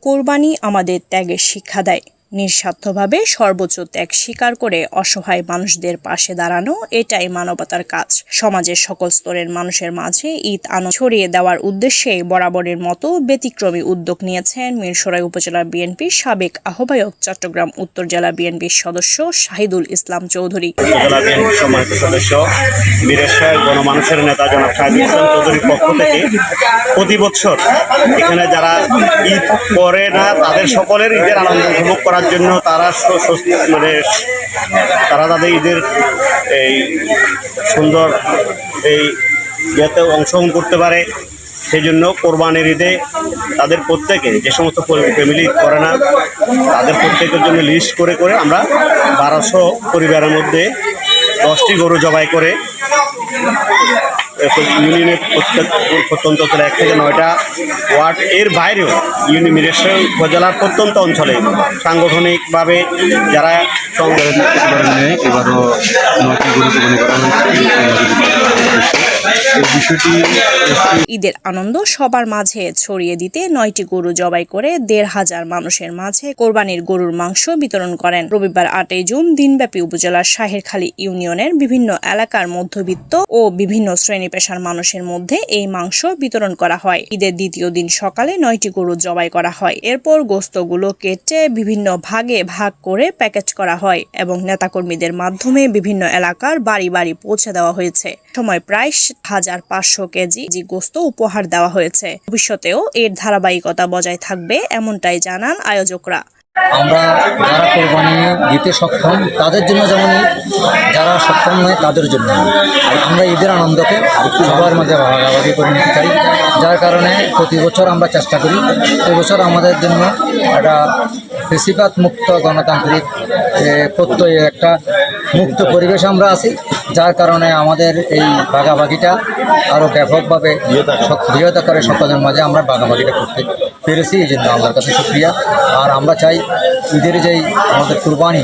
কোরবানি আমাদের ত্যাগের শিক্ষা দেয়। নিঃস্বার্থভাবে সর্বোচ্চ ত্যাগ স্বীকার করে অসহায় মানুষদের পাশে দাঁড়ানো, এটাই মানবতার কাজ। সমাজের সকল স্তরের মানুষের মাঝে ঈদ আনন্দ ছড়িয়ে দেওয়ার উদ্দেশ্যে বরাবরের মতো ব্যতিক্রমী উদ্যোগ নিয়েছেন মিরসরাই উপজেলা বিএনপির সাবেক আহ্বায়ক, চট্টগ্রাম উত্তর জেলা বিএনপির সদস্য শাহিদুল ইসলাম চৌধুরী। উপজেলা বিএনপির সম্মানিত সদস্য মিরসরাই গণমানুষের নেতা জনাব শাহিদুল ইসলাম চৌধুরীর পক্ষ থেকে প্রতি বছর এখানে যারা ঈদ করে না তাদের সকলের ঈদের আনন্দ উপভোগ করার জন্য তারা তাদের ঈদের এই সুন্দর এই ইয়েতে অংশগ্রহণ করতে পারে, সেই জন্য কোরবানির ঈদে তাদের প্রত্যেকে যে সমস্ত ফ্যামিলি করে না তাদের প্রত্যেকের জন্য লিস্ট করে করে আমরা 1200 পরিবারের মধ্যে 10টি গরু জবাই করে ইউনিয়নের প্রত্যন্ত অঞ্চলে 1 থেকে 9টা ওয়ার্ড এর বাইরেও মিরসরাই উপজেলার প্রত্যন্ত অঞ্চলে সাংগঠনিকভাবে যারা এবারও 9টি গরু জবাই করা হয়েছে। ঈদের আনন্দ সবার মাঝে ছড়িয়ে দিতে 9টি গরু জবাই করে 1500 মানুষের মাঝে কোরবানির গরুর মাংস বিতরণ করেন। রবিবার 8 জুন দিনব্যাপী উপজেলার শাহেরখালী ইউনিয়নের বিভিন্ন এলাকার মধ্যবিত্ত ও বিভিন্ন শ্রেণী পেশার মানুষের মধ্যে এই মাংস বিতরণ করা হয়। ঈদের দ্বিতীয় দিন সকালে 9টি গরু জবাই করা হয়। এরপর গোস্তগুলো কেটে বিভিন্ন ভাগে ভাগ করে প্যাকেজ করা হয় এবং নেতাকর্মীদের মাধ্যমে বিভিন্ন এলাকার বাড়ি বাড়ি পৌঁছে দেওয়া হয়েছে। সময় প্রায় 1500 কেজি গোস্ত উপহার দেওয়া হয়েছে। ভবিষ্যতেও এর ধারাবাহিকতা বজায় থাকবে এমনটাই জানান আয়োজকরা। আমরা যারা কোরবানি দিতে সক্ষম তাদের জন্য যেমন, যারা সক্ষম নয় তাদের জন্য আমরা ঈদের আনন্দকে সবার মাঝে ভাগাভাগি করে নিতে চাই। যার কারণে প্রতি বছর আমরা চেষ্টা করি এবছর আমাদের জন্য একটা ফেসিবাদ মুক্ত গণতান্ত্রিক প্রত্যয়ে একটা মুক্ত পরিবেশ আমরা আছি, যার কারণে আমাদের এই ভাগাভাগিটা আরও ব্যাপকভাবে দৃঢ়তা করে সকলের মাঝে আমরা ভাগাভাগিটা করতে পেরেছি। এই জন্য আমার কাছে শুকরিয়া। আর আমরা চাই ঈদের যেই আমাদের কুরবানি,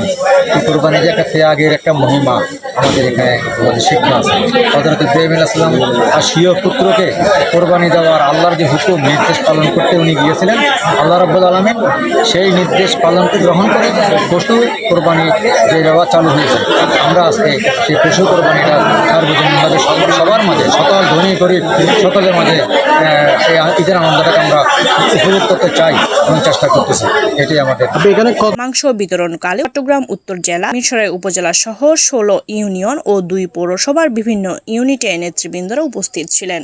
এই কুরবানি যে একটা ত্যাগের একটা মহিমা আমাদের এখানে আমাদের শিক্ষা আছে। হযরত ইব্রাহিম আলাইহিস সালাম আর স্বীয় পুত্রকে কোরবানি দেওয়ার আল্লাহর যে হুকুম নির্দেশ পালন করতে উনি গিয়েছিলেন, আল্লাহ রাব্বুল আলামিন সেই নির্দেশ পালনকে গ্রহণ করে পশু কোরবানি যে ব্যবহার চালু হয়েছে, আমরা আজকে সেই পশু কোরবানিটা সার্বজনীন মাঝে সবার মাঝে সকল ধনী গরিব সকলের মাঝে এই ঈদের আনন্দটাকে আমরা উপভোগ করতে চাই এবং চেষ্টা করতেছি। এটাই আমাদের। মাংস বিতরণকালে চট্টগ্রাম উত্তর জেলা মিরসরাই উপজেলা সহ 16 ইউনিয়ন ও 2 পৌরসভার বিভিন্ন ইউনিটে নেতৃবৃন্দরা উপস্থিত ছিলেন।